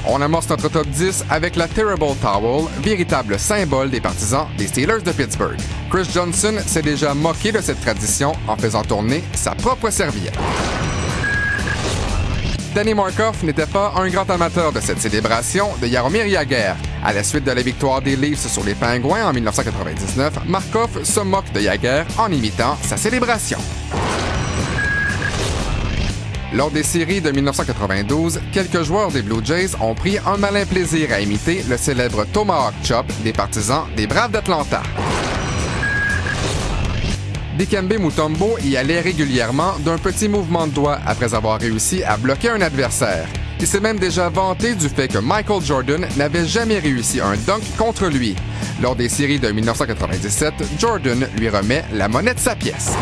On amorce notre top 10 avec la Terrible Towel, véritable symbole des partisans des Steelers de Pittsburgh. Chris Johnson s'est déjà moqué de cette tradition en faisant tourner sa propre serviette. Danny Markov n'était pas un grand amateur de cette célébration de Jaromir Jagr. À la suite de la victoire des Leafs sur les Pingouins en 1999, Markov se moque de Jagr en imitant sa célébration. Lors des séries de 1992, quelques joueurs des Blue Jays ont pris un malin plaisir à imiter le célèbre Tomahawk Chop des partisans des Braves d'Atlanta. Dikembe Mutombo y allait régulièrement d'un petit mouvement de doigt après avoir réussi à bloquer un adversaire. Il s'est même déjà vanté du fait que Michael Jordan n'avait jamais réussi un dunk contre lui. Lors des séries de 1997, Jordan lui remet la monnaie de sa pièce.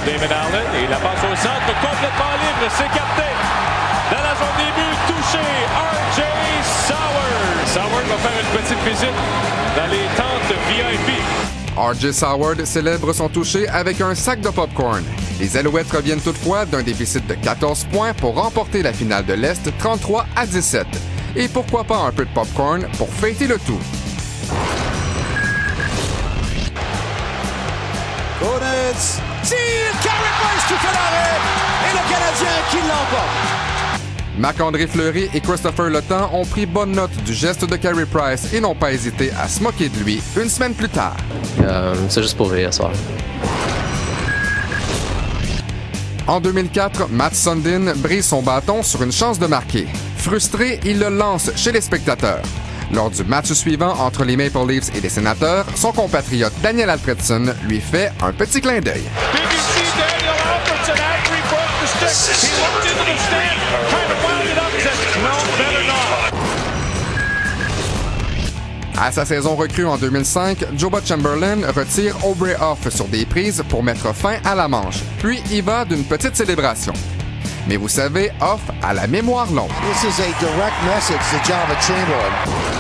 David Allen et la passe au centre complètement libre, c'est capté. Dans la zone des buts, touché, R.J. Soward. Soward va faire une petite visite dans les tentes VIP. R.J. Soward célèbre son toucher avec un sac de popcorn. Les Alouettes reviennent toutefois d'un déficit de 14 points pour remporter la finale de l'Est 33-17. Et pourquoi pas un peu de popcorn pour fêter le tout. Hornets, tire, Carey Price qui fait l'arrêt et le Canadien qui l'emporte. Marc-André Fleury et Christopher Letang ont pris bonne note du geste de Carey Price et n'ont pas hésité à se moquer de lui une semaine plus tard. C'est juste pour rire, ça. En 2004, Matt Sundin brise son bâton sur une chance de marquer. Frustré, il le lance chez les spectateurs. Lors du match suivant entre les Maple Leafs et les Sénateurs, son compatriote Daniel Alfredsson lui fait un petit clin d'œil. À sa saison recrue en 2005, Joba Chamberlain retire Aubrey Huff sur des prises pour mettre fin à la manche, puis y va d'une petite célébration. Mais vous savez, Huff a la mémoire longue. This is a direct message to Java Chamberlain.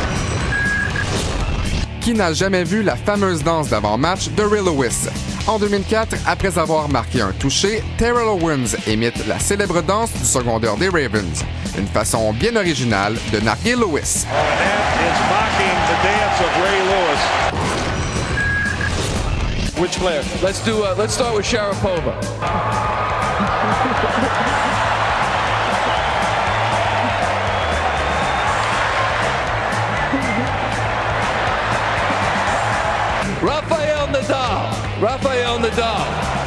Qui n'a jamais vu la fameuse danse d'avant-match de Ray Lewis? En 2004, après avoir marqué un toucher, Terrell Owens imite la célèbre danse du secondaire des Ravens. Une façon bien originale de narguer Lewis. Which player? Let's start with Sharapova. Rafael Nadal.